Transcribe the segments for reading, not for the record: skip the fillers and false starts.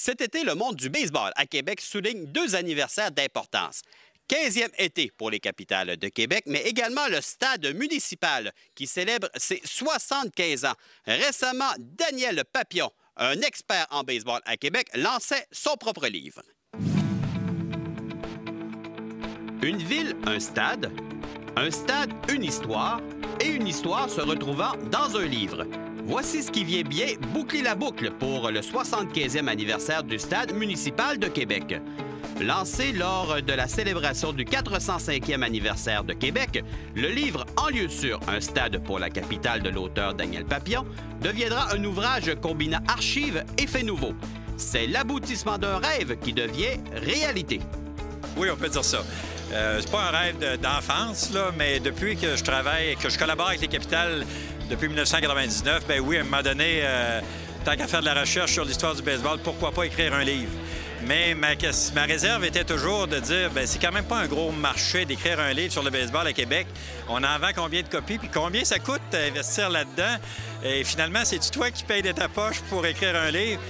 Cet été, le monde du baseball à Québec souligne deux anniversaires d'importance. 15e été pour les Capitales de Québec, mais également le stade municipal qui célèbre ses 75 ans. Récemment, Daniel Papillon, un expert en baseball à Québec, lançait son propre livre. Une ville, un stade, une histoire, et une histoire se retrouvant dans un livre. Voici ce qui vient bien boucler la boucle pour le 75e anniversaire du Stade municipal de Québec. Lancé lors de la célébration du 405e anniversaire de Québec, le livre En lieu sûr, un stade pour la capitale de l'auteur Daniel Papillon deviendra un ouvrage combinant archives et faits nouveaux. C'est l'aboutissement d'un rêve qui devient réalité. Oui, on peut dire ça. C'est pas un rêve d'enfance, là, mais depuis que je travaille, que je collabore avec les Capitales depuis 1999, bien oui, à un moment donné, tant qu'à faire de la recherche sur l'histoire du baseball, pourquoi pas écrire un livre? Mais ma réserve était toujours de dire, bien, c'est quand même pas un gros marché d'écrire un livre sur le baseball à Québec. On en vend combien de copies, puis combien ça coûte d'investir là-dedans? Et finalement, c'est-tu toi qui payes de ta poche pour écrire un livre?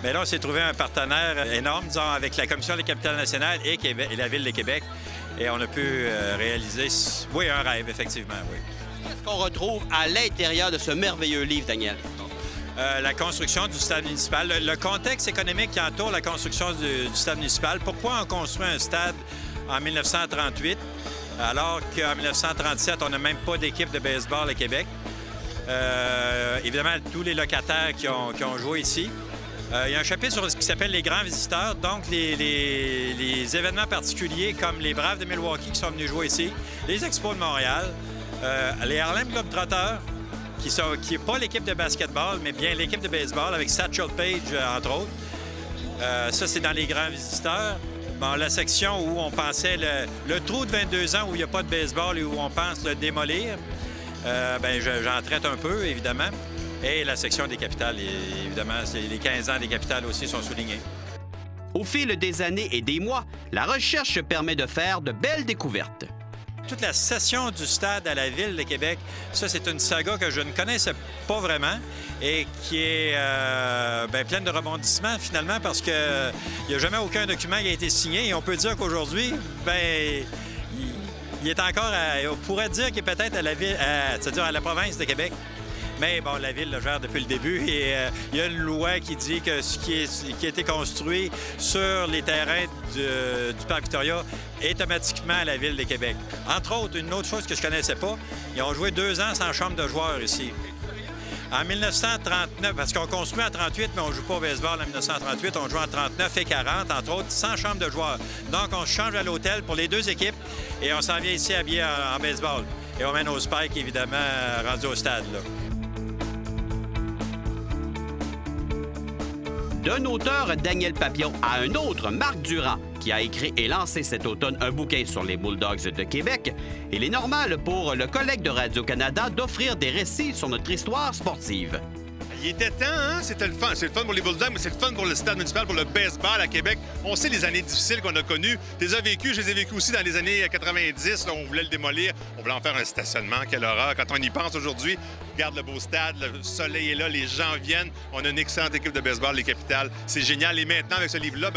Mais là, on s'est trouvé un partenaire énorme, disons, avec la Commission des Capitales nationales et la Ville de Québec. Et on a pu réaliser, oui, un rêve, effectivement, oui. Qu'est-ce qu'on retrouve à l'intérieur de ce merveilleux livre, Daniel? La construction du stade municipal, le contexte économique qui entoure la construction du stade municipal. Pourquoi on construit un stade en 1938, alors qu'en 1937, on n'a même pas d'équipe de baseball à Québec? Évidemment, tous les locataires qui ont joué ici. Il y a un chapitre sur ce qui s'appelle les grands visiteurs, donc les événements particuliers comme les Braves de Milwaukee qui sont venus jouer ici, les Expos de Montréal, les Harlem Globetrotters, qui n'est pas l'équipe de basketball, mais bien l'équipe de baseball avec Satchel Paige, entre autres. Ça, c'est dans les grands visiteurs. Bon, la section où on pensait le trou de 22 ans où il n'y a pas de baseball et où on pense le démolir, bien, j'en traite un peu, évidemment. Et la section des Capitales, évidemment, les 15 ans des Capitales aussi sont soulignés. Au fil des années et des mois, la recherche permet de faire de belles découvertes. Toute la cession du stade à la Ville de Québec, ça, c'est une saga que je ne connaissais pas vraiment et qui est pleine de rebondissements, finalement, parce qu'il n'y a jamais aucun document qui a été signé. Et on peut dire qu'aujourd'hui, il est encore on pourrait dire qu'il est peut-être à la ville, c'est-à-dire à la province de Québec. Mais bon, la Ville le gère depuis le début et il y a une loi qui dit que ce qui a été construit sur les terrains du Parc Victoria est automatiquement à la Ville de Québec. Entre autres, une autre chose que je ne connaissais pas, ils ont joué 2 ans sans chambre de joueurs ici. En 1939, parce qu'on construit en 38, mais on ne joue pas au baseball en 1938, on joue en 39 et 40, entre autres, sans chambre de joueurs. Donc, on se change à l'hôtel pour les 2 équipes et on s'en vient ici habillé en baseball. Et on mène au Spike, évidemment, rendu au stade, là. D'un auteur, Daniel Papillon, à un autre, Marc Durand, qui a écrit et lancé cet automne un bouquin sur les Bulldogs de Québec, il est normal pour le collègue de Radio-Canada d'offrir des récits sur notre histoire sportive. Il était temps, hein? C'était le fun. C'est le fun pour les Bulldogs, mais c'est le fun pour le stade municipal, pour le baseball à Québec. On sait les années difficiles qu'on a connues. Tu les as vécues, je les ai vécues aussi dans les années 90. Là, on voulait le démolir. On voulait en faire un stationnement. Quelle horreur. Quand on y pense aujourd'hui, regarde le beau stade, le soleil est là, les gens viennent. On a une excellente équipe de baseball, les Capitales. C'est génial. Et maintenant, avec ce livre-là,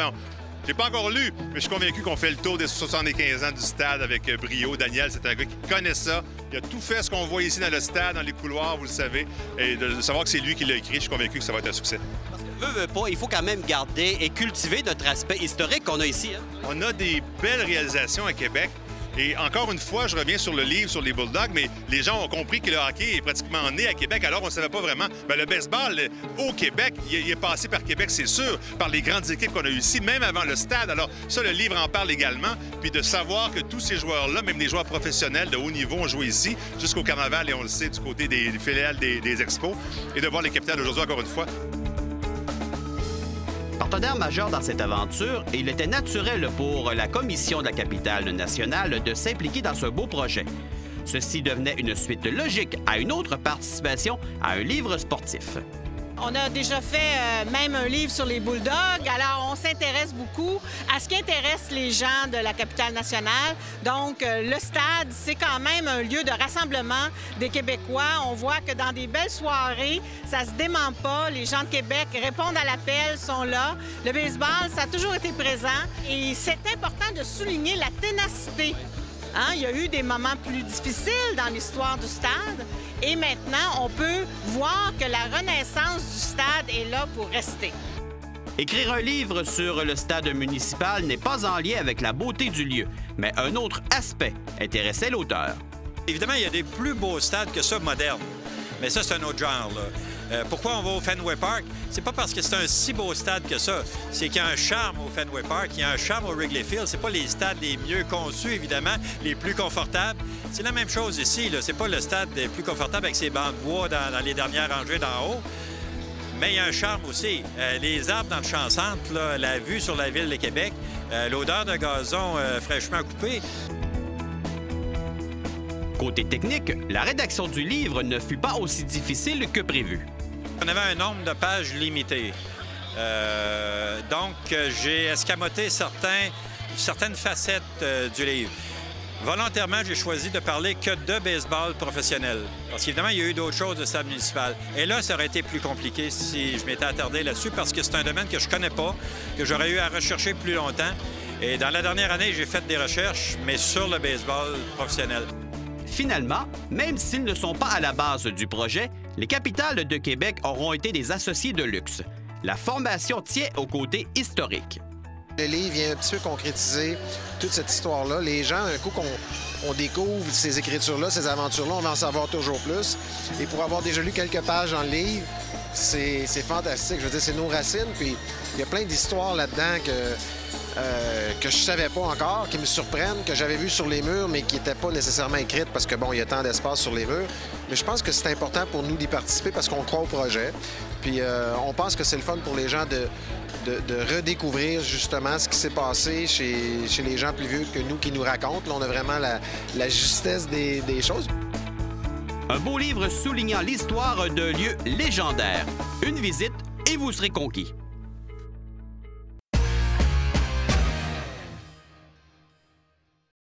je l'ai pas encore lu, mais je suis convaincu qu'on fait le tour des 75 ans du stade avec brio. Daniel, c'est un gars qui connaît ça. Il a tout fait ce qu'on voit ici dans le stade, dans les couloirs, vous le savez. Et de savoir que c'est lui qui l'a écrit, je suis convaincu que ça va être un succès. Parce que veut pas, il faut quand même garder et cultiver notre aspect historique qu'on a ici. Hein? On a des belles réalisations à Québec. Et encore une fois, je reviens sur le livre sur les Bulldogs, mais les gens ont compris que le hockey est pratiquement né à Québec, alors on ne savait pas vraiment. Bien, le baseball, au Québec, il est passé par Québec, c'est sûr, par les grandes équipes qu'on a eues ici, même avant le stade. Alors ça, le livre en parle également. Puis de savoir que tous ces joueurs-là, même les joueurs professionnels de haut niveau, ont joué ici jusqu'au Carnaval, et on le sait, du côté des filiales des Expos. Et de voir les Capitales aujourd'hui, encore une fois. Partenaire majeur dans cette aventure, il était naturel pour la Commission de la capitale nationale de s'impliquer dans ce beau projet. Ceci devenait une suite logique à une autre participation à un livre sportif. On a déjà fait même un livre sur les Bulldogs. Alors, on s'intéresse beaucoup à ce qui intéresse les gens de la capitale nationale. Donc, le stade, c'est quand même un lieu de rassemblement des Québécois. On voit que dans des belles soirées, ça se dément pas. Les gens de Québec répondent à l'appel, sont là. Le baseball, ça a toujours été présent. Et c'est important de souligner la ténacité. Hein? Il y a eu des moments plus difficiles dans l'histoire du stade. Et maintenant, on peut voir que la renaissance du stade est là pour rester. Écrire un livre sur le stade municipal n'est pas en lien avec la beauté du lieu, mais un autre aspect intéressait l'auteur. Évidemment, il y a des plus beaux stades que ça modernes. Mais ça, c'est un autre genre, là. Pourquoi on va au Fenway Park? C'est pas parce que c'est un si beau stade que ça. C'est qu'il y a un charme au Fenway Park, il y a un charme au Wrigley Field. C'est pas les stades les mieux conçus, évidemment, les plus confortables. C'est la même chose ici, là. C'est pas le stade le plus confortable avec ses bancs de bois dans les dernières rangées d'en haut. Mais il y a un charme aussi. Les arbres dans le champ-centre, là, la vue sur la ville de Québec, l'odeur de gazon fraîchement coupé. Côté technique, la rédaction du livre ne fut pas aussi difficile que prévu. On avait un nombre de pages limité. Donc, j'ai escamoté certaines facettes du livre. Volontairement, j'ai choisi de parler que de baseball professionnel. Parce qu'évidemment, il y a eu d'autres choses de stade municipal. Et là, ça aurait été plus compliqué si je m'étais attardé là-dessus parce que c'est un domaine que je connais pas, que j'aurais eu à rechercher plus longtemps. Et dans la dernière année, j'ai fait des recherches, mais sur le baseball professionnel. Finalement, même s'ils ne sont pas à la base du projet, les capitales de Québec auront été des associés de luxe. La formation tient au côté historique. Le livre vient un petit peu concrétiser toute cette histoire-là. Les gens, un coup qu'on découvre ces écritures-là, ces aventures-là, on va en savoir toujours plus. Et pour avoir déjà lu quelques pages dans le livre, c'est fantastique. Je veux dire, c'est nos racines. Puis il y a plein d'histoires là-dedans que je savais pas encore, qui me surprennent, que j'avais vues sur les murs, mais qui n'étaient pas nécessairement écrites parce que, bon, il y a tant d'espace sur les murs. Mais je pense que c'est important pour nous d'y participer parce qu'on croit au projet. Puis on pense que c'est le fun pour les gens de redécouvrir justement ce qui s'est passé chez les gens plus vieux que nous qui nous racontent. Là, on a vraiment la justesse des choses. Un beau livre soulignant l'histoire d'un lieu légendaire. Une visite et vous serez conquis.